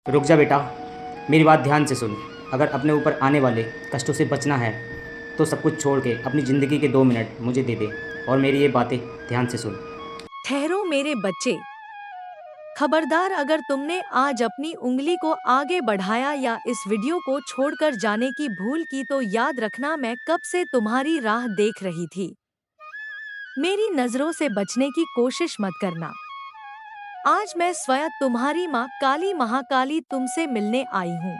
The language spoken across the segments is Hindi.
रुक जा बेटा, मेरी बात ध्यान से सुन। अगर अपने ऊपर आने वाले कष्टों से बचना है तो सब कुछ छोड़ के अपनी ज़िंदगी के 2 मिनट मुझे दे दे और मेरी ये बातें ध्यान से सुन। ठहरो मेरे बच्चे। खबरदार, अगर तुमने आज अपनी उंगली को आगे बढ़ाया या इस वीडियो को छोड़कर जाने की भूल की तो याद रखना, मैं कब से तुम्हारी राह देख रही थी। मेरी नजरों से बचने की कोशिश मत करना। आज मैं स्वयं तुम्हारी माँ काली महाकाली तुमसे मिलने आई हूँ।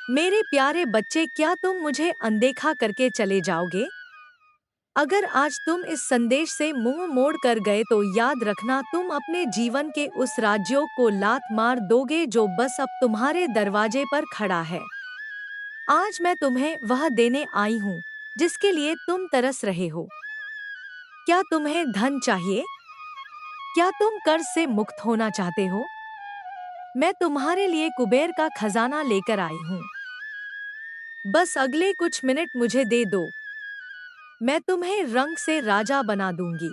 मेरे प्यारे बच्चे, क्या तुम मुझे अनदेखा करके चले जाओगे? अगर आज तुम इस संदेश से मुंह मोड़ कर गए तो याद रखना, तुम अपने जीवन के उस राजयोग को लात मार दोगे जो बस अब तुम्हारे दरवाजे पर खड़ा है। आज मैं तुम्हें वह देने आई हूँ जिसके लिए तुम तरस रहे हो। क्या तुम्हें धन चाहिए? क्या तुम कर्ज से मुक्त होना चाहते हो? मैं तुम्हारे लिए कुबेर का खजाना लेकर आई हूँ। बस अगले कुछ मिनट मुझे दे दो, मैं तुम्हें रंग से राजा बना दूंगी।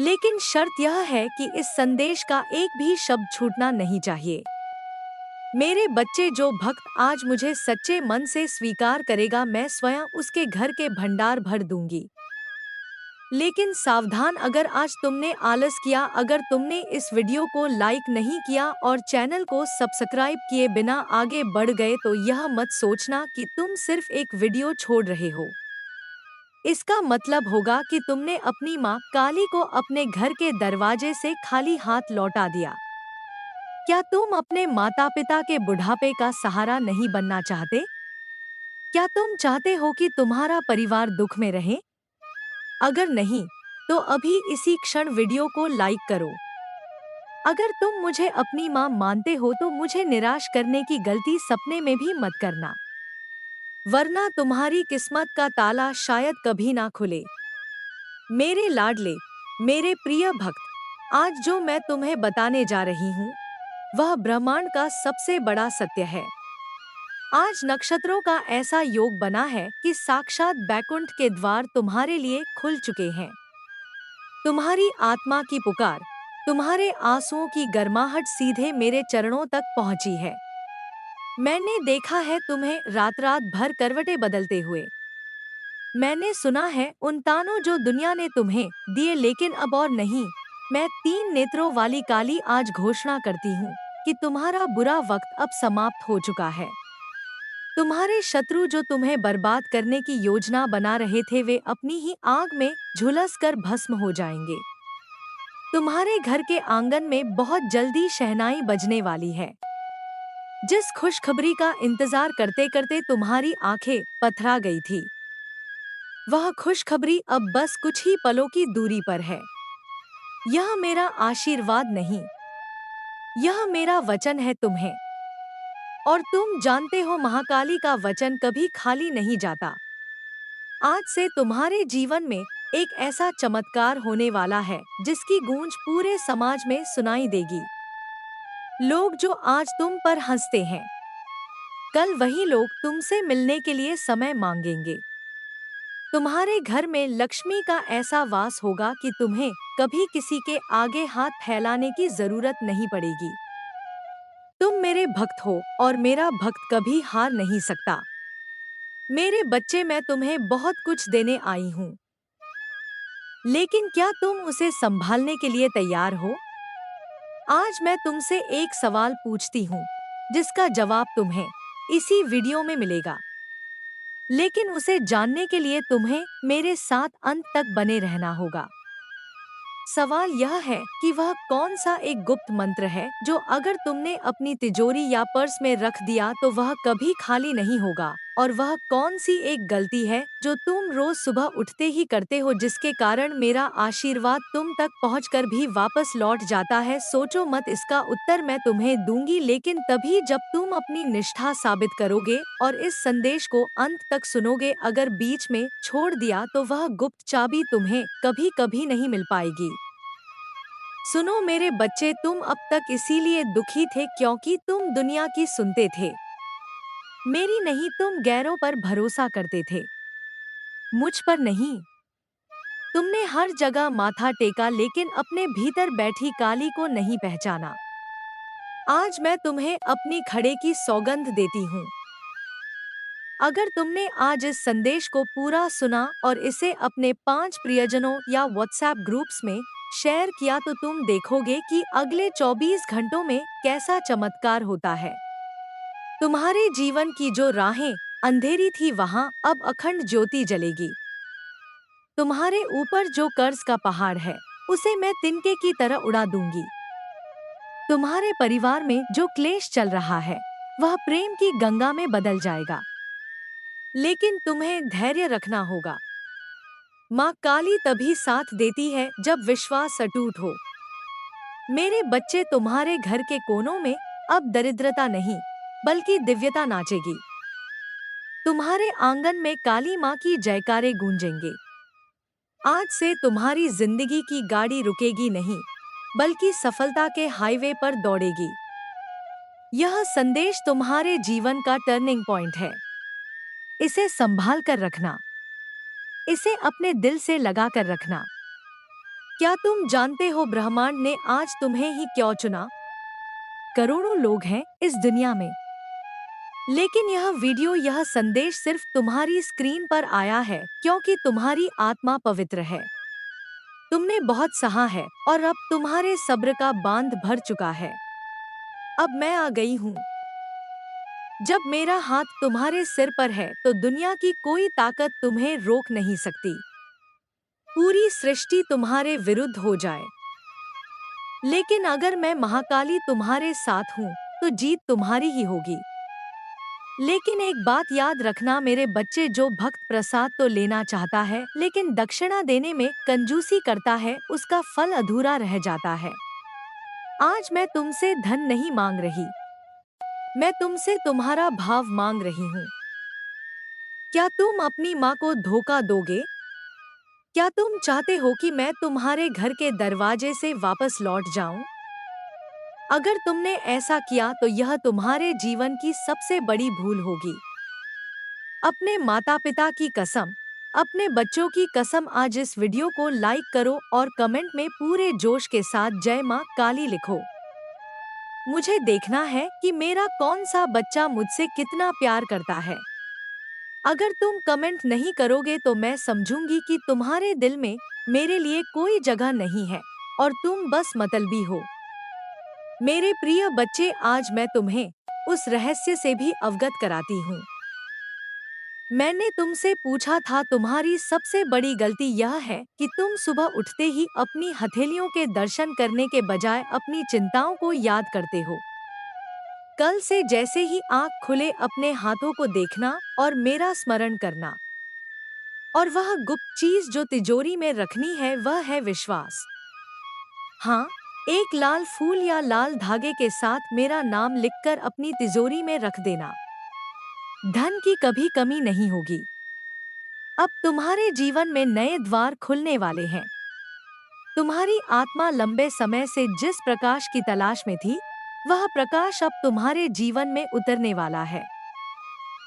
लेकिन शर्त यह है कि इस संदेश का एक भी शब्द छूटना नहीं चाहिए। मेरे बच्चे, जो भक्त आज मुझे सच्चे मन से स्वीकार करेगा, मैं स्वयं उसके घर के भंडार भर दूंगी। लेकिन सावधान, अगर आज तुमने आलस किया, अगर तुमने इस वीडियो को लाइक नहीं किया और चैनल को सब्सक्राइब किए बिना आगे बढ़ गए तो यह मत सोचना कि तुम सिर्फ एक वीडियो छोड़ रहे हो। इसका मतलब होगा कि तुमने अपनी माँ काली को अपने घर के दरवाजे से खाली हाथ लौटा दिया। क्या तुम अपने माता पिता के बुढ़ापे का सहारा नहीं बनना चाहते? क्या तुम चाहते हो कि तुम्हारा परिवार दुख में रहे? अगर नहीं, तो अभी इसी क्षण वीडियो को लाइक करो। अगर तुम मुझे अपनी माँ मानते हो तो मुझे निराश करने की गलती सपने में भी मत करना, वरना तुम्हारी किस्मत का ताला शायद कभी ना खुले। मेरे लाडले, मेरे प्रिय भक्त, आज जो मैं तुम्हें बताने जा रही हूँ वह ब्रह्मांड का सबसे बड़ा सत्य है। आज नक्षत्रों का ऐसा योग बना है कि साक्षात बैकुंठ के द्वार तुम्हारे लिए खुल चुके हैं। तुम्हारी आत्मा की पुकार, तुम्हारे आंसुओं की गर्माहट सीधे मेरे चरणों तक पहुंची है। मैंने देखा है तुम्हें रात रात भर करवटें बदलते हुए। मैंने सुना है उन तानों जो दुनिया ने तुम्हें दिए, लेकिन अब और नहीं। मैं 3 नेत्रों वाली काली आज घोषणा करती हूँ कि तुम्हारा बुरा वक्त अब समाप्त हो चुका है। तुम्हारे शत्रु जो तुम्हें बर्बाद करने की योजना बना रहे थे, वे अपनी ही आग में झुलस कर भस्म हो जाएंगे। तुम्हारे घर के आंगन में बहुत जल्दी शहनाई बजने वाली है। जिस खुशखबरी का इंतजार करते करते तुम्हारी आंखें पथरा गई थी, वह खुशखबरी अब बस कुछ ही पलों की दूरी पर है। यह मेरा आशीर्वाद नहीं, यह मेरा वचन है तुम्हें। और तुम जानते हो, महाकाली का वचन कभी खाली नहीं जाता। आज से तुम्हारे जीवन में एक ऐसा चमत्कार होने वाला है जिसकी गूंज पूरे समाज में सुनाई देगी। लोग जो आज तुम पर हंसते हैं, कल वही लोग तुमसे मिलने के लिए समय मांगेंगे। तुम्हारे घर में लक्ष्मी का ऐसा वास होगा कि तुम्हें कभी किसी के आगे हाथ फैलाने की जरूरत नहीं पड़ेगी। तुम मेरे भक्त हो और मेरा भक्त कभी हार नहीं सकता। मेरे बच्चे, मैं तुम्हें बहुत कुछ देने आई हूँ, लेकिन क्या तुम उसे संभालने के लिए तैयार हो? आज मैं तुमसे एक सवाल पूछती हूँ जिसका जवाब तुम्हें इसी वीडियो में मिलेगा। लेकिन उसे जानने के लिए तुम्हें मेरे साथ अंत तक बने रहना होगा। सवाल यह है कि वह कौन सा एक गुप्त मंत्र है जो अगर तुमने अपनी तिजोरी या पर्स में रख दिया तो वह कभी खाली नहीं होगा, और वह कौन सी एक गलती है जो तुम रोज सुबह उठते ही करते हो जिसके कारण मेरा आशीर्वाद तुम तक पहुंचकर भी वापस लौट जाता है। सोचो मत, इसका उत्तर मैं तुम्हें दूंगी, लेकिन तभी जब तुम अपनी निष्ठा साबित करोगे और इस संदेश को अंत तक सुनोगे। अगर बीच में छोड़ दिया तो वह गुप्त चाबी तुम्हें कभी कभी नहीं मिल पाएगी। सुनो मेरे बच्चे, तुम अब तक इसीलिए दुखी थे क्योंकि तुम दुनिया की सुनते थे, मेरी नहीं। तुम गैरों पर भरोसा करते थे, मुझ पर नहीं। तुमने हर जगह माथा टेका लेकिन अपने भीतर बैठी काली को नहीं पहचाना। आज मैं तुम्हें अपनी खड़े की सौगंध देती हूँ। अगर तुमने आज इस संदेश को पूरा सुना और इसे अपने 5 प्रियजनों या व्हाट्सएप ग्रुप्स में शेयर किया तो तुम देखोगे कि अगले 24 घंटों में कैसा चमत्कार होता है। तुम्हारे जीवन की जो राहें अंधेरी थी वहां अब अखंड ज्योति जलेगी। तुम्हारे ऊपर जो कर्ज का पहाड़ है उसे मैं तिनके की तरह उड़ा दूंगी। तुम्हारे परिवार में जो क्लेश चल रहा है वह प्रेम की गंगा में बदल जाएगा। लेकिन तुम्हें धैर्य रखना होगा। माँ काली तभी साथ देती है जब विश्वास अटूट हो। मेरे बच्चे, तुम्हारे घर के कोनों में अब दरिद्रता नहीं बल्कि दिव्यता नाचेगी। तुम्हारे आंगन में काली माँ की जयकारे गूंजेंगे। आज से तुम्हारी जिंदगी की गाड़ी रुकेगी नहीं बल्कि सफलता के हाईवे पर दौड़ेगी। यह संदेश तुम्हारे जीवन का टर्निंग पॉइंट है। इसे संभाल कर रखना। इसे अपने दिल से लगा कर रखना। क्या तुम जानते हो ब्रह्मांड ने आज तुम्हें ही क्यों चुना? करोड़ों लोग हैं इस दुनिया में, लेकिन यह वीडियो, यह संदेश सिर्फ तुम्हारी स्क्रीन पर आया है क्योंकि तुम्हारी आत्मा पवित्र है। तुमने बहुत सहा है और अब तुम्हारे सब्र का बांध भर चुका है। अब मैं आ गई हूँ। जब मेरा हाथ तुम्हारे सिर पर है तो दुनिया की कोई ताकत तुम्हें रोक नहीं सकती। पूरी सृष्टि तुम्हारे विरुद्ध हो जाए, लेकिन अगर मैं महाकाली तुम्हारे साथ हूँ तो जीत तुम्हारी ही होगी। लेकिन एक बात याद रखना मेरे बच्चे, जो भक्त प्रसाद तो लेना चाहता है लेकिन दक्षिणा देने में कंजूसी करता है उसका फल अधूरा रह जाता है। आज मैं तुमसे धन नहीं मांग रही, मैं तुमसे तुम्हारा भाव मांग रही हूँ। क्या तुम अपनी माँ को धोखा दोगे? क्या तुम चाहते हो कि मैं तुम्हारे घर के दरवाजे से वापस लौट जाऊं? अगर तुमने ऐसा किया तो यह तुम्हारे जीवन की सबसे बड़ी भूल होगी। अपने माता पिता की कसम, अपने बच्चों की कसम, आज इस वीडियो को लाइक करो और कमेंट में पूरे जोश के साथ जय माँ काली लिखो। मुझे देखना है कि मेरा कौन सा बच्चा मुझसे कितना प्यार करता है। अगर तुम कमेंट नहीं करोगे तो मैं समझूंगी कि तुम्हारे दिल में मेरे लिए कोई जगह नहीं है और तुम बस मतलबी हो। मेरे प्रिय बच्चे, आज मैं तुम्हें उस रहस्य से भी अवगत कराती हूँ। मैंने तुमसे पूछा था, तुम्हारी सबसे बड़ी गलती यह है कि तुम सुबह उठते ही अपनी हथेलियों के दर्शन करने के बजाय अपनी चिंताओं को याद करते हो। कल से जैसे ही आँख खुले अपने हाथों को देखना और मेरा स्मरण करना। और वह गुप्त चीज जो तिजोरी में रखनी है वह है विश्वास। हाँ, एक लाल फूल या लाल धागे के साथ मेरा नाम लिखकर अपनी तिजोरी में रख देना। धन की कभी कमी नहीं होगी। अब तुम्हारे जीवन में नए द्वार खुलने वाले हैं। तुम्हारी आत्मा लंबे समय से जिस प्रकाश की तलाश में थी, वह प्रकाश अब तुम्हारे जीवन में उतरने वाला है।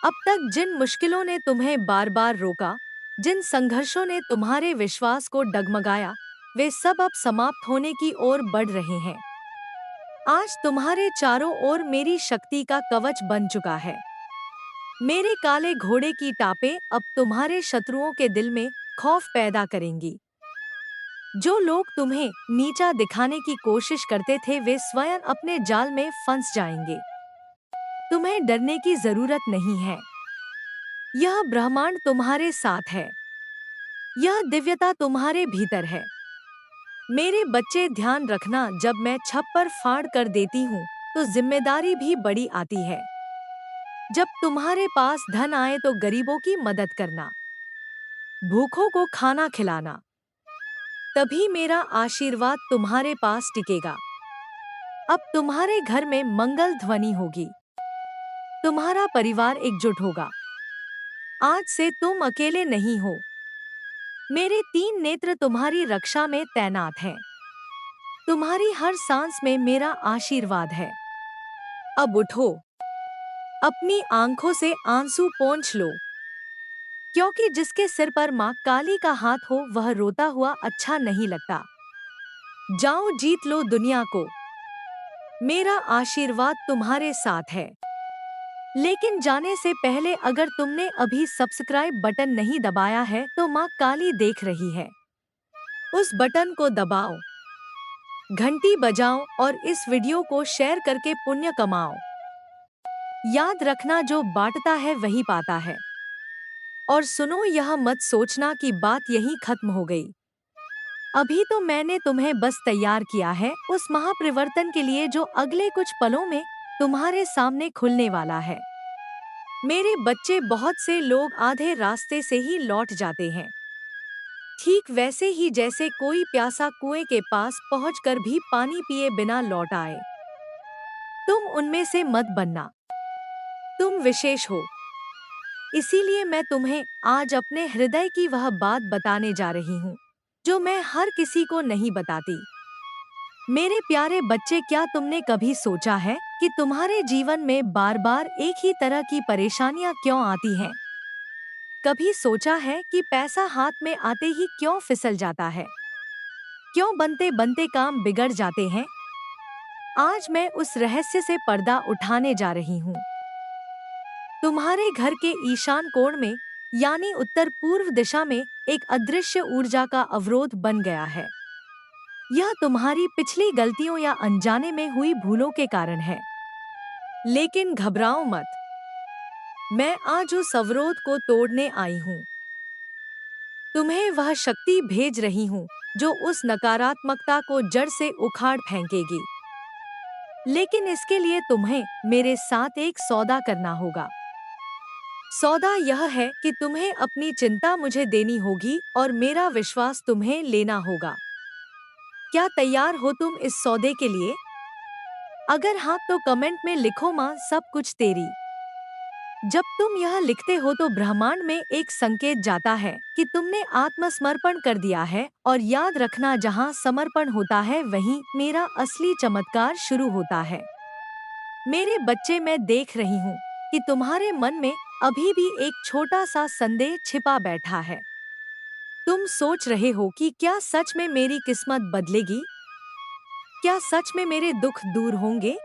अब तक जिन मुश्किलों ने तुम्हें बार बार रोका, जिन संघर्षों ने तुम्हारे विश्वास को डगमगाया, वे सब अब समाप्त होने की ओर बढ़ रहे हैं। आज तुम्हारे चारों ओर मेरी शक्ति का कवच बन चुका है। मेरे काले घोड़े की टापें अब तुम्हारे शत्रुओं के दिल में खौफ पैदा करेंगी। जो लोग तुम्हें नीचा दिखाने की कोशिश करते थे वे स्वयं अपने जाल में फंस जाएंगे। तुम्हें डरने की जरूरत नहीं है। यह ब्रह्मांड तुम्हारे साथ है। यह दिव्यता तुम्हारे भीतर है। मेरे बच्चे, ध्यान रखना, जब मैं छप्पर फाड़ कर देती हूँ तो जिम्मेदारी भी बड़ी आती है। जब तुम्हारे पास धन आए तो गरीबों की मदद करना, भूखों को खाना खिलाना। तभी मेरा आशीर्वाद तुम्हारे पास टिकेगा। अब तुम्हारे घर में मंगल ध्वनि होगी। तुम्हारा परिवार एकजुट होगा। आज से तुम अकेले नहीं हो। मेरे 3 नेत्र तुम्हारी रक्षा में तैनात हैं। तुम्हारी हर सांस में मेरा आशीर्वाद है। अब उठो, अपनी आंखों से आंसू पोंछ लो, क्योंकि जिसके सिर पर माँ काली का हाथ हो वह रोता हुआ अच्छा नहीं लगता। जाओ, जीत लो दुनिया को। मेरा आशीर्वाद तुम्हारे साथ है। लेकिन जाने से पहले अगर तुमने अभी सब्सक्राइब बटन नहीं दबाया है तो माँ काली देख रही है। उस बटन को दबाओ, घंटी बजाओ और इस वीडियो को शेयर करके पुण्य कमाओ। याद रखना, जो बांटता है वही पाता है। और सुनो, यह मत सोचना कि बात यहीं खत्म हो गई। अभी तो मैंने तुम्हें बस तैयार किया है उस महापरिवर्तन के लिए जो अगले कुछ पलों में तुम्हारे सामने खुलने वाला है। मेरे बच्चे, बहुत से लोग आधे रास्ते से ही लौट जाते हैं, ठीक वैसे ही जैसे कोई प्यासा कुएं के पास पहुंचकर भी पानी पिए बिना लौट आए। तुम उनमें से मत बनना। तुम विशेष हो। इसीलिए मैं तुम्हें आज अपने हृदय की वह बात बताने जा रही हूँ जो मैं हर किसी को नहीं बताती। मेरे प्यारे बच्चे, क्या तुमने कभी सोचा है कि तुम्हारे जीवन में बार बार एक ही तरह की परेशानियां क्यों आती हैं? कभी सोचा है कि पैसा हाथ में आते ही क्यों फिसल जाता है? क्यों बनते बनते काम बिगड़ जाते हैं? आज मैं उस रहस्य से पर्दा उठाने जा रही हूँ। तुम्हारे घर के ईशान कोण में, यानी उत्तर पूर्व दिशा में, एक अदृश्य ऊर्जा का अवरोध बन गया है। यह तुम्हारी पिछली गलतियों या अनजाने में हुई भूलों के कारण है। लेकिन घबराओ मत, मैं आज उस अवरोध को तोड़ने आई हूँ। तुम्हें वह शक्ति भेज रही हूँ जो उस नकारात्मकता को जड़ से उखाड़ फेंकेगी। लेकिन इसके लिए तुम्हें मेरे साथ एक सौदा करना होगा। सौदा यह है कि तुम्हें अपनी चिंता मुझे देनी होगी और मेरा विश्वास तुम्हें लेना होगा। क्या तैयार हो तुम इस सौदे के लिए? अगर हाँ तो कमेंट में लिखो, माँ सब कुछ तेरी। जब तुम यह लिखते हो तो ब्रह्मांड में एक संकेत जाता है कि तुमने आत्मसमर्पण कर दिया है। और याद रखना, जहाँ समर्पण होता है वहीं मेरा असली चमत्कार शुरू होता है। मेरे बच्चे, मैं देख रही हूँ कि तुम्हारे मन में अभी भी एक छोटा सा संदेह छिपा बैठा है। तुम सोच रहे हो कि क्या सच में मेरी किस्मत बदलेगी? क्या सच में मेरे दुख दूर होंगे?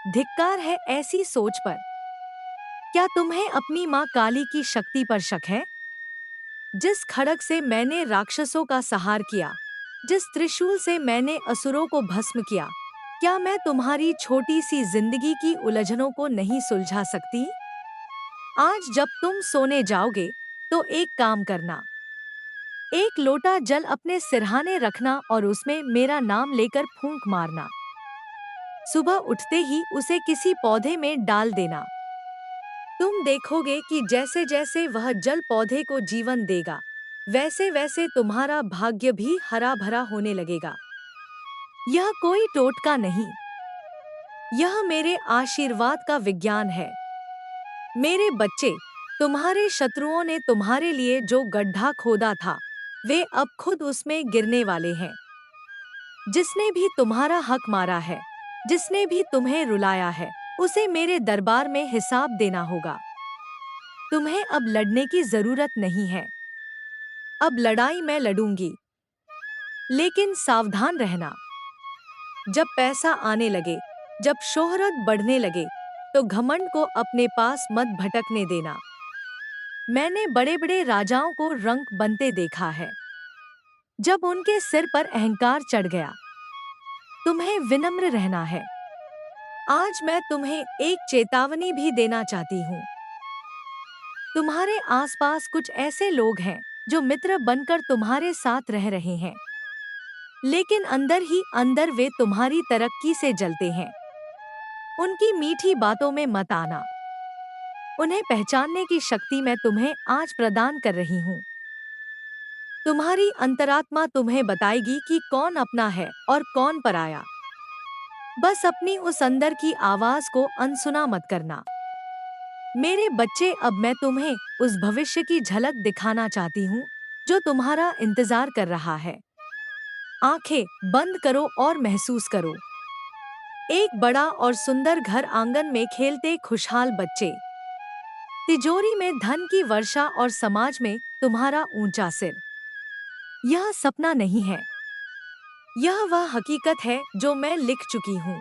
धिक्कार है ऐसी सोच पर। क्या तुम्हें अपनी माँ काली की शक्ति पर शक है? जिस खड्ग से मैंने राक्षसों का संहार किया, जिस त्रिशूल से मैंने असुरों को भस्म किया, क्या मैं तुम्हारी छोटी सी जिंदगी की उलझनों को नहीं सुलझा सकती? आज जब तुम सोने जाओगे तो एक काम करना, एक लोटा जल अपने सिरहाने रखना और उसमें मेरा नाम लेकर फूंक मारना। सुबह उठते ही उसे किसी पौधे में डाल देना। तुम देखोगे कि जैसे जैसे वह जल पौधे को जीवन देगा, वैसे वैसे तुम्हारा भाग्य भी हरा भरा होने लगेगा। यह कोई टोटका नहीं, यह मेरे आशीर्वाद का विज्ञान है। मेरे बच्चे, तुम्हारे शत्रुओं ने तुम्हारे लिए जो गड्ढा खोदा था, वे अब खुद उसमें गिरने वाले हैं। जिसने भी तुम्हारा हक मारा है, जिसने भी तुम्हें रुलाया है, उसे मेरे दरबार में हिसाब देना होगा। तुम्हें अब लड़ने की जरूरत नहीं है। अब लड़ाई मैं लड़ूंगी। लेकिन सावधान रहना, जब पैसा आने लगे, जब शोहरत बढ़ने लगे, तो घमंड को अपने पास मत भटकने देना। मैंने बड़े बड़े राजाओं को रंक बनते देखा है, जब उनके सिर पर अहंकार चढ़ गया। तुम्हें विनम्र रहना है। आज मैं तुम्हें एक चेतावनी भी देना चाहती हूँ। तुम्हारे आसपास कुछ ऐसे लोग हैं जो मित्र बनकर तुम्हारे साथ रह रहे हैं, लेकिन अंदर ही अंदर वे तुम्हारी तरक्की से जलते हैं। उनकी मीठी बातों में मत आना। उन्हें पहचानने की शक्ति मैं तुम्हें आज प्रदान कर रही हूँ। तुम्हारी अंतरात्मा तुम्हें बताएगी कि कौन अपना है और कौन पराया। बस अपनी उस अंदर की आवाज को अनसुना मत करना। मेरे बच्चे, अब मैं तुम्हें उस भविष्य की झलक दिखाना चाहती हूँ जो तुम्हारा इंतजार कर रहा है। आंखें बंद करो और महसूस करो। एक बड़ा और सुंदर घर, आंगन में खेलते खुशहाल बच्चे, तिजोरी में धन की वर्षा और समाज में तुम्हारा ऊंचा सिर। यह सपना नहीं है, यह वह हकीकत है जो मैं लिख चुकी हूँ।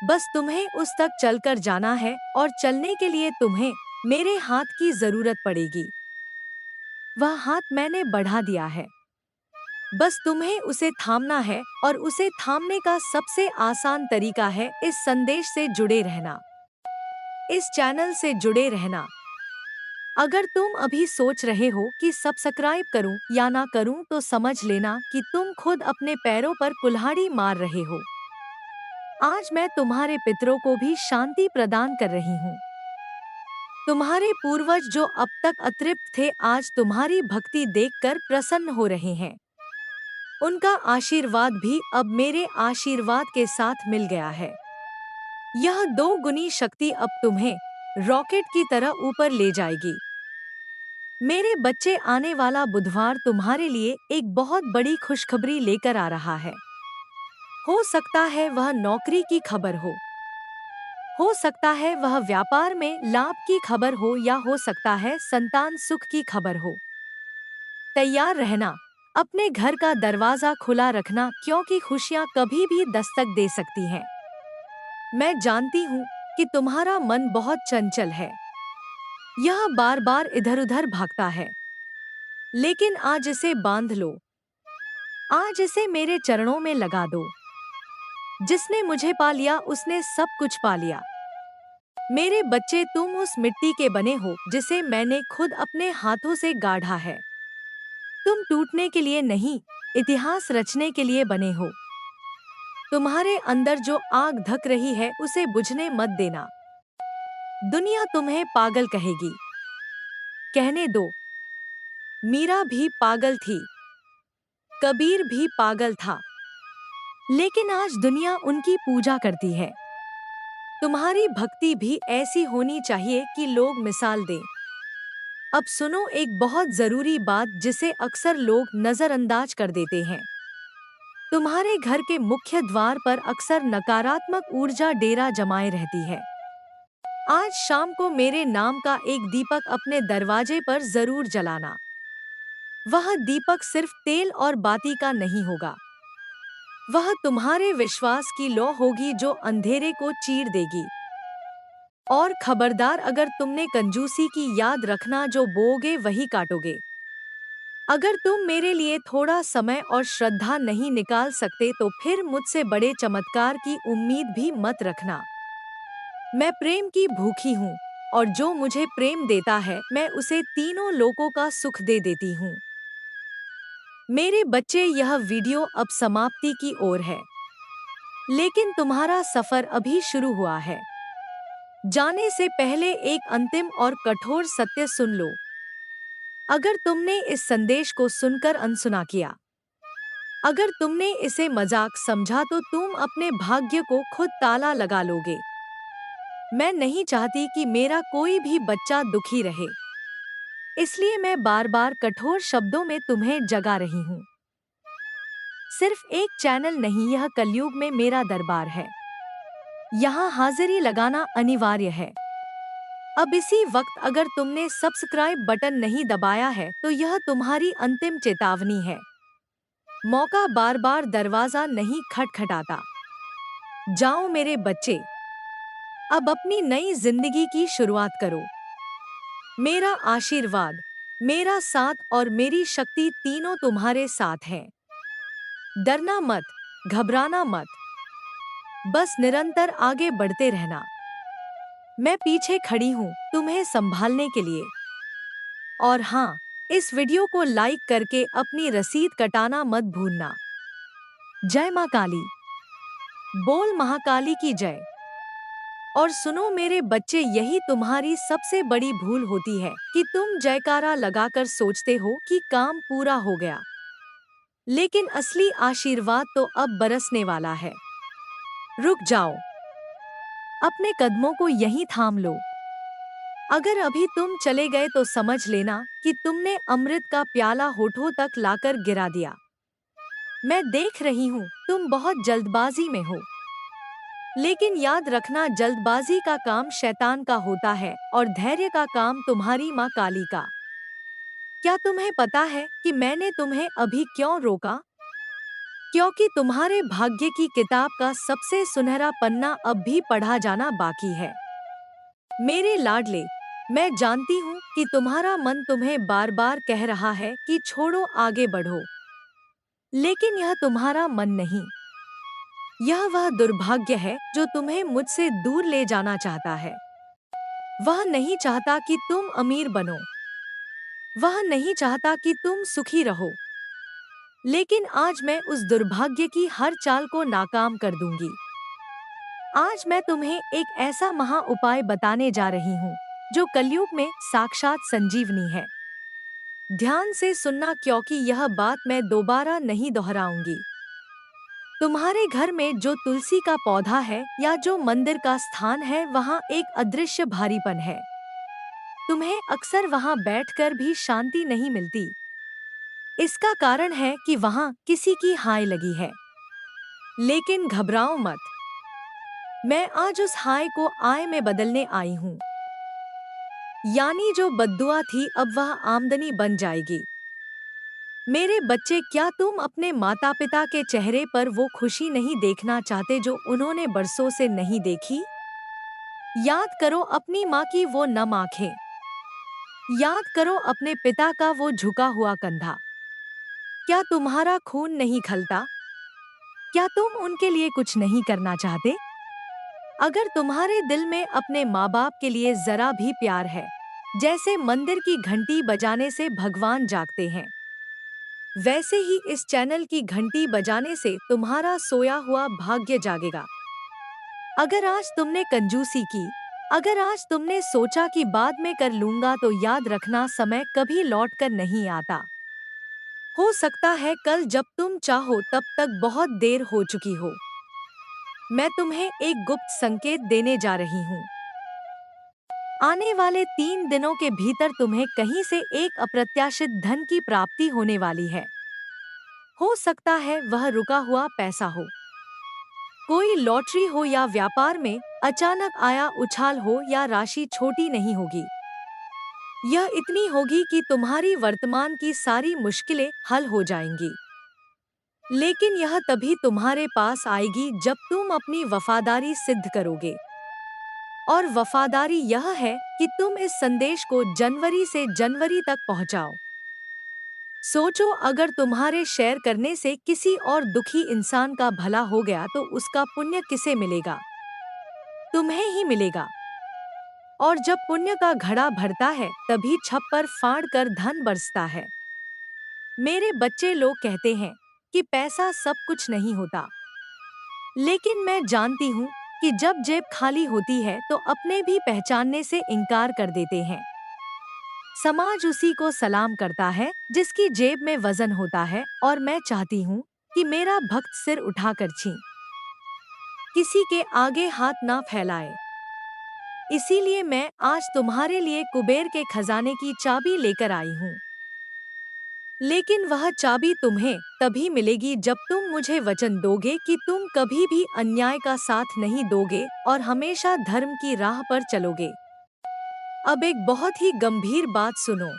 बस तुम्हें उस तक चलकर जाना है और चलने के लिए तुम्हें मेरे हाथ की जरूरत पड़ेगी। वह हाथ मैंने बढ़ा दिया है। बस तुम्हें उसे थामना है और उसे थामने का सबसे आसान तरीका है इस संदेश से जुड़े रहना, इस चैनल से जुड़े रहना। अगर तुम अभी सोच रहे हो कि सब्सक्राइब करूं या ना करूं तो समझ लेना कि तुम खुद अपने पैरों पर कुल्हाड़ी मार रहे हो। आज मैं तुम्हारे पितरों को भी शांति प्रदान कर रही हूँ। तुम्हारे पूर्वज जो अब तक अतृप्त थे आज तुम्हारी भक्ति देखकर प्रसन्न हो रहे हैं। उनका आशीर्वाद भी अब मेरे आशीर्वाद के साथ मिल गया है। यह दो गुनी शक्ति अब तुम्हें रॉकेट की तरह ऊपर ले जाएगी। मेरे बच्चे, आने वाला बुधवार तुम्हारे लिए एक बहुत बड़ी खुशखबरी लेकर आ रहा है। हो सकता है वह नौकरी की खबर हो सकता है वह व्यापार में लाभ की खबर हो या हो सकता है संतान सुख की खबर हो। तैयार रहना, अपने घर का दरवाजा खुला रखना क्योंकि खुशियां कभी भी दस्तक दे सकती हैं। मैं जानती हूँ कि तुम्हारा मन बहुत चंचल है, यह बार बार इधर उधर भागता है, लेकिन आज इसे बांध लो। आज इसे मेरे चरणों में लगा दो। जिसने मुझे पा लिया उसने सब कुछ पा लिया। मेरे बच्चे, तुम उस मिट्टी के बने हो जिसे मैंने खुद अपने हाथों से गाढ़ा है। तुम टूटने के लिए नहीं, इतिहास रचने के लिए बने हो। तुम्हारे अंदर जो आग धक रही है उसे बुझने मत देना। दुनिया तुम्हें पागल कहेगी, कहने दो। मीरा भी पागल थी, कबीर भी पागल था, लेकिन आज दुनिया उनकी पूजा करती है। तुम्हारी भक्ति भी ऐसी होनी चाहिए कि लोग मिसाल दें। अब सुनो एक बहुत जरूरी बात जिसे अक्सर लोग नजरअंदाज कर देते हैं। तुम्हारे घर के मुख्य द्वार पर अक्सर नकारात्मक ऊर्जा डेरा जमाए रहती है। आज शाम को मेरे नाम का एक दीपक अपने दरवाजे पर जरूर जलाना। वह दीपक सिर्फ तेल और बाती का नहीं होगा, वह तुम्हारे विश्वास की लौ होगी जो अंधेरे को चीर देगी। और खबरदार, अगर तुमने कंजूसी की, याद रखना जो बोओगे वही काटोगे। अगर तुम मेरे लिए थोड़ा समय और श्रद्धा नहीं निकाल सकते तो फिर मुझसे बड़े चमत्कार की उम्मीद भी मत रखना। मैं प्रेम की भूखी हूँ और जो मुझे प्रेम देता है मैं उसे तीनों लोकों का सुख दे देती हूँ। मेरे बच्चे, यह वीडियो अब समाप्ति की ओर है, लेकिन तुम्हारा सफर अभी शुरू हुआ है। जाने से पहले एक अंतिम और कठोर सत्य सुन लो। अगर तुमने इस संदेश को सुनकर अनसुना किया, अगर तुमने इसे मजाक समझा तो तुम अपने भाग्य को खुद ताला लगा लोगे। मैं नहीं चाहती कि मेरा कोई भी बच्चा दुखी रहे, इसलिए मैं बार बार कठोर शब्दों में तुम्हें जगा रही हूँ। सिर्फ एक चैनल नहीं, यह कलयुग में मेरा दरबार है। यहाँ हाजिरी लगाना अनिवार्य है। अब इसी वक्त अगर तुमने सब्सक्राइब बटन नहीं दबाया है तो यह तुम्हारी अंतिम चेतावनी है। मौका बार बार दरवाजा नहीं खटखटाता। जाओ मेरे बच्चे, अब अपनी नई जिंदगी की शुरुआत करो। मेरा आशीर्वाद, मेरा साथ और मेरी शक्ति तीनों तुम्हारे साथ हैं। डरना मत, घबराना मत, बस निरंतर आगे बढ़ते रहना। मैं पीछे खड़ी हूँ तुम्हें संभालने के लिए। और हाँ, इस वीडियो को लाइक करके अपनी रसीद कटाना मत भूलना। जय माँ काली, बोल महाकाली की जय। और सुनो मेरे बच्चे, यही तुम्हारी सबसे बड़ी भूल होती है कि तुम जयकारा लगाकर सोचते हो कि काम पूरा हो गया, लेकिन असली आशीर्वाद तो अब बरसने वाला है। रुक जाओ, अपने कदमों को यहीं थाम लो। अगर अभी तुम चले गए तो समझ लेना कि तुमने अमृत का प्याला होठों तक लाकर गिरा दिया। मैं देख रही हूँ तुम बहुत जल्दबाजी में हो, लेकिन याद रखना जल्दबाजी का काम शैतान का होता है और धैर्य का काम तुम्हारी माँ काली का। क्या तुम्हें पता है कि मैंने तुम्हें अभी क्यों रोका? क्योंकि तुम्हारे भाग्य की किताब का सबसे सुनहरा पन्ना अब भी पढ़ा जाना बाकी है। मेरे लाडले, मैं जानती हूँ कि तुम्हारा मन तुम्हें बार बार कह रहा है कि छोड़ो, आगे बढ़ो। लेकिन यह तुम्हारा मन नहीं, यह वह दुर्भाग्य है जो तुम्हें मुझसे दूर ले जाना चाहता है। वह नहीं चाहता कि तुम अमीर बनो, वह नहीं चाहता कि तुम सुखी रहो। लेकिन आज मैं उस दुर्भाग्य की हर चाल को नाकाम कर दूंगी। आज मैं तुम्हें एक ऐसा महा उपाय बताने जा रही हूँ जो कलयुग में साक्षात संजीवनी है। ध्यान से सुनना, क्योंकि यह बात मैं दोबारा नहीं दोहराऊंगी। तुम्हारे घर में जो तुलसी का पौधा है या जो मंदिर का स्थान है, वहाँ एक अदृश्य भारीपन है। तुम्हें अक्सर वहाँ बैठकर भी शांति नहीं मिलती। इसका कारण है कि वहाँ किसी की हाय लगी है। लेकिन घबराओ मत, मैं आज उस हाय को आय में बदलने आई हूँ। यानी जो बद्दुआ थी, अब वह आमदनी बन जाएगी। मेरे बच्चे, क्या तुम अपने माता पिता के चेहरे पर वो खुशी नहीं देखना चाहते जो उन्होंने बरसों से नहीं देखी? याद करो अपनी माँ की वो नम आंखें। याद करो अपने पिता का वो झुका हुआ कंधा। क्या तुम्हारा खून नहीं खलता? क्या तुम उनके लिए कुछ नहीं करना चाहते? अगर तुम्हारे दिल में अपने माँ बाप के लिए जरा भी प्यार है, जैसे मंदिर की घंटी बजाने से भगवान जागते हैं, वैसे ही इस चैनल की घंटी बजाने से तुम्हारा सोया हुआ भाग्य जागेगा। अगर आज तुमने कंजूसी की, अगर आज तुमने सोचा कि बाद में कर लूंगा, तो याद रखना, समय कभी लौट कर नहीं आता। हो सकता है कल जब तुम चाहो तब तक बहुत देर हो चुकी हो। मैं तुम्हें एक गुप्त संकेत देने जा रही हूँ। आने वाले 3 दिनों के भीतर तुम्हें कहीं से एक अप्रत्याशित धन की प्राप्ति होने वाली है। हो सकता है वह रुका हुआ पैसा हो, कोई लॉटरी हो, या व्यापार में अचानक आया उछाल हो, या राशि छोटी नहीं होगी। यह इतनी होगी कि तुम्हारी वर्तमान की सारी मुश्किलें हल हो जाएंगी। लेकिन यह तभी तुम्हारे पास आएगी जब तुम अपनी वफादारी सिद्ध करोगे। और वफादारी यह है कि तुम इस संदेश को जनवरी से जनवरी तक पहुंचाओ। सोचो, अगर तुम्हारे शेयर करने से किसी और दुखी इंसान का भला हो गया, तो उसका पुण्य किसे मिलेगा? तुम्हें ही मिलेगा। और जब पुण्य का घड़ा भरता है, तभी छप्पर फाड़ कर धन बरसता है। मेरे बच्चे, लोग कहते हैं कि पैसा सब कुछ नहीं होता, लेकिन मैं जानती हूँ कि जब जेब खाली होती है तो अपने भी पहचानने से इनकार कर देते हैं। समाज उसी को सलाम करता है जिसकी जेब में वजन होता है, और मैं चाहती हूँ कि मेरा भक्त सिर उठाकर किसी के आगे हाथ ना फैलाए। इसीलिए मैं आज तुम्हारे लिए कुबेर के खजाने की चाबी लेकर आई हूँ। लेकिन वह चाबी तुम्हें तभी मिलेगी जब तुम मुझे वचन दोगे कि तुम कभी भी अन्याय का साथ नहीं दोगे और हमेशा धर्म की राह पर चलोगे। अब एक बहुत ही गंभीर बात सुनो।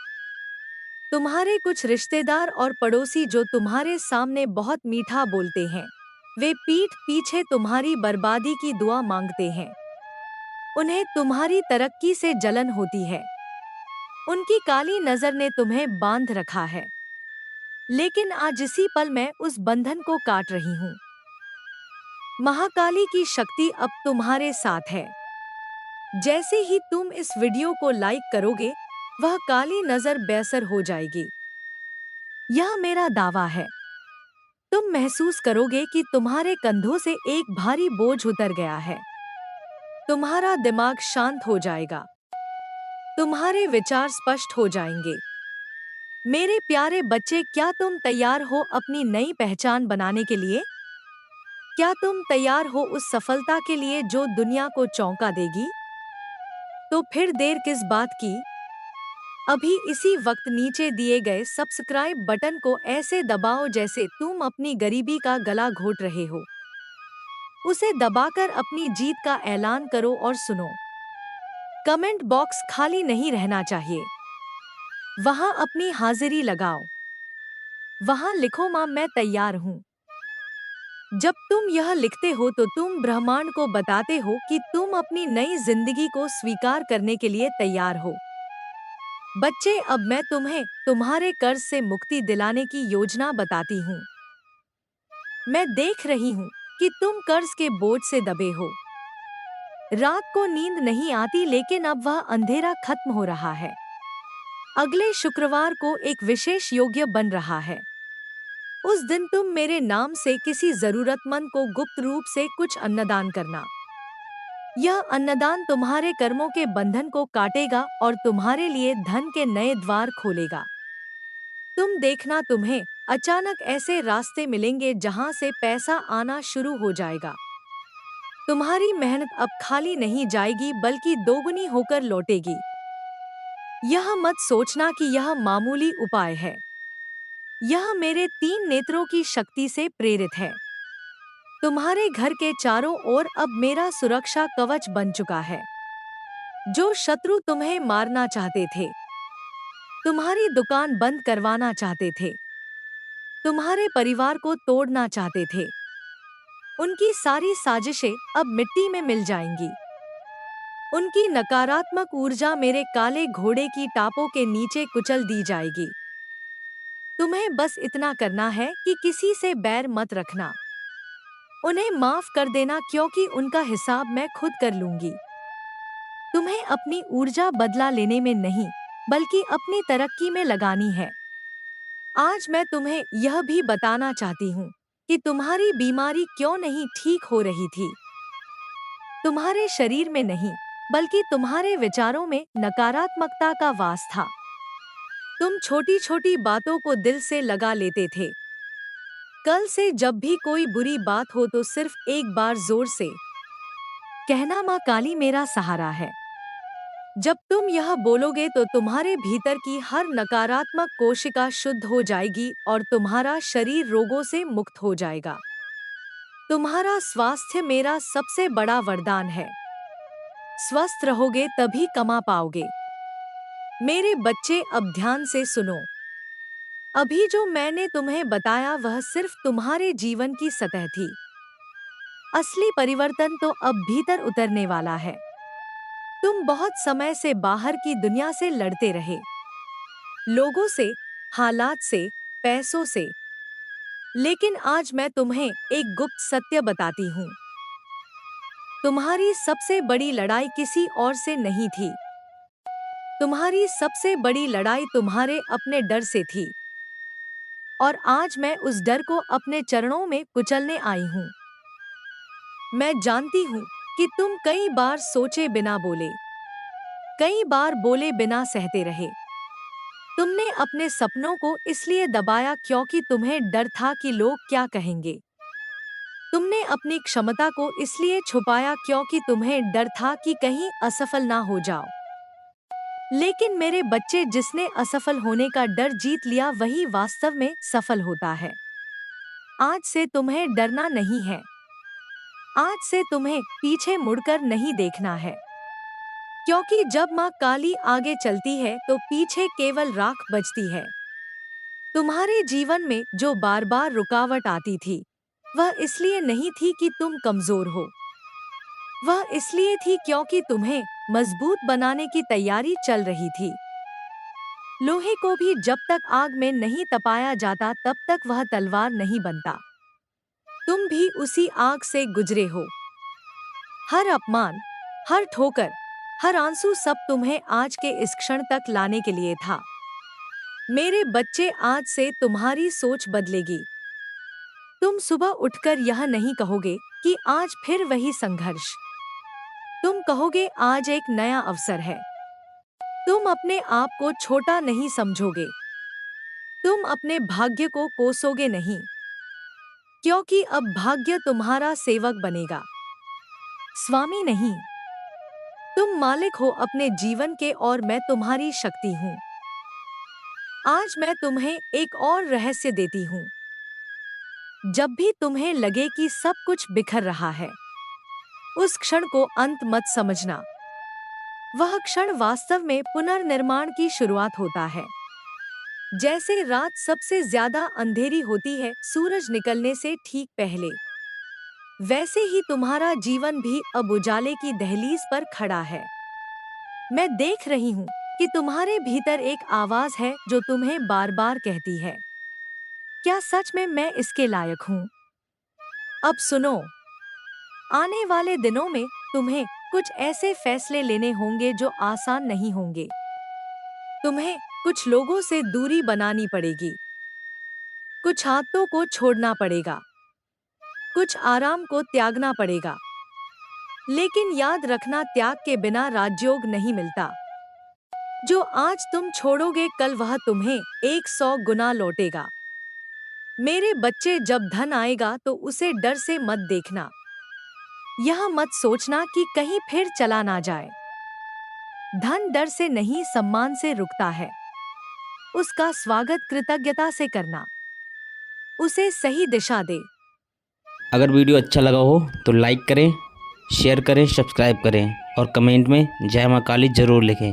तुम्हारे कुछ रिश्तेदार और पड़ोसी जो तुम्हारे सामने बहुत मीठा बोलते हैं, वे पीठ पीछे तुम्हारी बर्बादी की दुआ मांगते हैं। उन्हें तुम्हारी तरक्की से जलन होती है। उनकी काली नजर ने तुम्हें बांध रखा है। लेकिन आज इसी पल मैं उस बंधन को काट रही हूँ। महाकाली की शक्ति अब तुम्हारे साथ है। जैसे ही तुम इस वीडियो को लाइक करोगे, वह काली नजर बेअसर हो जाएगी। यह मेरा दावा है। तुम महसूस करोगे कि तुम्हारे कंधों से एक भारी बोझ उतर गया है। तुम्हारा दिमाग शांत हो जाएगा। तुम्हारे विचार स्पष्ट हो जाएंगे। मेरे प्यारे बच्चे, क्या तुम तैयार हो अपनी नई पहचान बनाने के लिए? क्या तुम तैयार हो उस सफलता के लिए जो दुनिया को चौंका देगी? तो फिर देर किस बात की? अभी इसी वक्त नीचे दिए गए सब्सक्राइब बटन को ऐसे दबाओ जैसे तुम अपनी गरीबी का गला घोट रहे हो। उसे दबाकर अपनी जीत का ऐलान करो और सुनो। कमेंट बॉक्स खाली नहीं रहना चाहिए। वहां अपनी हाजिरी लगाओ। वहां लिखो, मां मैं तैयार हूं। जब तुम यह लिखते हो तो तुम ब्रह्मांड को बताते हो कि तुम अपनी नई जिंदगी को स्वीकार करने के लिए तैयार हो। बच्चे, अब मैं तुम्हें तुम्हारे कर्ज से मुक्ति दिलाने की योजना बताती हूँ। मैं देख रही हूँ कि तुम कर्ज के बोझ से दबे हो। रात को नींद नहीं आती, लेकिन अब वह अंधेरा खत्म हो रहा है। अगले शुक्रवार को एक विशेष योग्य बन रहा है। उस दिन तुम मेरे नाम से किसी जरूरतमंद को गुप्त रूप से कुछ अन्नदान करना। यह अन्नदान तुम्हारे कर्मों के बंधन को काटेगा और तुम्हारे लिए धन के नए द्वार खोलेगा। तुम देखना, तुम्हें अचानक ऐसे रास्ते मिलेंगे जहां से पैसा आना शुरू हो जाएगा। तुम्हारी मेहनत अब खाली नहीं जाएगी, बल्कि दोगुनी होकर लौटेगी। यह मत सोचना कि यह मामूली उपाय है। यह मेरे 3 नेत्रों की शक्ति से प्रेरित है। तुम्हारे घर के चारों ओर अब मेरा सुरक्षा कवच बन चुका है। जो शत्रु तुम्हें मारना चाहते थे, तुम्हारी दुकान बंद करवाना चाहते थे, तुम्हारे परिवार को तोड़ना चाहते थे, उनकी सारी साजिशें अब मिट्टी में मिल जाएंगी। उनकी नकारात्मक ऊर्जा मेरे काले घोड़े की टापों के नीचे कुचल दी जाएगी। तुम्हें बस इतना करना है कि किसी से बैर मत रखना। उन्हें माफ कर देना, क्योंकि उनका हिसाब मैं खुद कर लूंगी। तुम्हें अपनी ऊर्जा बदला लेने में नहीं, बल्कि अपनी तरक्की में लगानी है। आज मैं तुम्हें यह भी बताना चाहती हूँ कि तुम्हारी बीमारी क्यों नहीं ठीक हो रही थी। तुम्हारे शरीर में नहीं, बल्कि तुम्हारे विचारों में नकारात्मकता का वास था। तुम छोटी छोटी बातों को दिल से लगा लेते थे। कल से जब भी कोई बुरी बात हो तो सिर्फ एक बार जोर से कहना, माँ काली मेरा सहारा है। जब तुम यह बोलोगे तो तुम्हारे भीतर की हर नकारात्मक कोशिका शुद्ध हो जाएगी और तुम्हारा शरीर रोगों से मुक्त हो जाएगा। तुम्हारा स्वास्थ्य मेरा सबसे बड़ा वरदान है। स्वस्थ रहोगे तभी कमा पाओगे। मेरे बच्चे, अब ध्यान से सुनो। अभी जो मैंने तुम्हें बताया वह सिर्फ तुम्हारे जीवन की सतह थी। असली परिवर्तन तो अब भीतर उतरने वाला है। तुम बहुत समय से बाहर की दुनिया से लड़ते रहे, लोगों से, हालात से, पैसों से। लेकिन आज मैं तुम्हें एक गुप्त सत्य बताती हूँ। तुम्हारी सबसे बड़ी लड़ाई किसी और से नहीं थी। तुम्हारी सबसे बड़ी लड़ाई तुम्हारे अपने डर से थी। और आज मैं उस डर को अपने चरणों में कुचलने आई हूँ। मैं जानती हूँ कि तुम कई बार सोचे बिना बोले, कई बार बोले बिना सहते रहे। तुमने अपने सपनों को इसलिए दबाया क्योंकि तुम्हें डर था कि लोग क्या कहेंगे। तुमने अपनी क्षमता को इसलिए छुपाया क्योंकि तुम्हें डर था कि कहीं असफल ना हो जाओ। लेकिन मेरे बच्चे, जिसने असफल होने का डर जीत लिया वही वास्तव में सफल होता है। आज से तुम्हें डरना नहीं है। आज से तुम्हें पीछे मुड़कर नहीं देखना है, क्योंकि जब माँ काली आगे चलती है तो पीछे केवल राख बचती है। तुम्हारे जीवन में जो बार बार रुकावट आती थी, वह इसलिए नहीं थी कि तुम कमजोर हो। वह इसलिए थी क्योंकि तुम्हें मजबूत बनाने की तैयारी चल रही थी। लोहे को भी जब तक आग में नहीं तपाया जाता तब तक वह तलवार नहीं बनता। तुम भी उसी आग से गुजरे हो। हर अपमान, हर ठोकर, हर आंसू, सब तुम्हें आज के इस क्षण तक लाने के लिए था। मेरे बच्चे, आज से तुम्हारी सोच बदलेगी। तुम सुबह उठकर यह नहीं कहोगे कि आज फिर वही संघर्ष। तुम कहोगे, आज एक नया अवसर है। तुम अपने आप को छोटा नहीं समझोगे। तुम अपने भाग्य को कोसोगे नहीं, क्योंकि अब भाग्य तुम्हारा सेवक बनेगा, स्वामी नहीं। तुम मालिक हो अपने जीवन के और मैं तुम्हारी शक्ति हूँ। आज मैं तुम्हें एक और रहस्य देती हूँ। जब भी तुम्हें लगे कि सब कुछ बिखर रहा है, उस क्षण को अंत मत समझना। वह क्षण वास्तव में पुनर्निर्माण की शुरुआत होता है। जैसे रात सबसे ज्यादा अंधेरी होती है सूरज निकलने से ठीक पहले, वैसे ही तुम्हारा जीवन भी अब उजाले की दहलीज पर खड़ा है। मैं देख रही हूँ कि तुम्हारे भीतर एक आवाज है जो तुम्हें बार बार कहती है, क्या सच में मैं इसके लायक हूँ? अब सुनो, आने वाले दिनों में तुम्हें कुछ ऐसे फैसले लेने होंगे जो आसान नहीं होंगे। तुम्हें कुछ लोगों से दूरी बनानी पड़ेगी, कुछ आदतों को छोड़ना पड़ेगा, कुछ आराम को त्यागना पड़ेगा। लेकिन याद रखना, त्याग के बिना राजयोग नहीं मिलता। जो आज तुम छोड़ोगे कल वह तुम्हें 100 गुना लौटेगा। मेरे बच्चे, जब धन आएगा तो उसे डर से मत देखना। यह मत सोचना कि कहीं फिर चला ना जाए। धन डर से नहीं, सम्मान से रुकता है। उसका स्वागत कृतज्ञता से करना। उसे सही दिशा दे। अगर वीडियो अच्छा लगा हो तो लाइक करें, शेयर करें, सब्सक्राइब करें और कमेंट में जय माँ काली ज़रूर लिखें।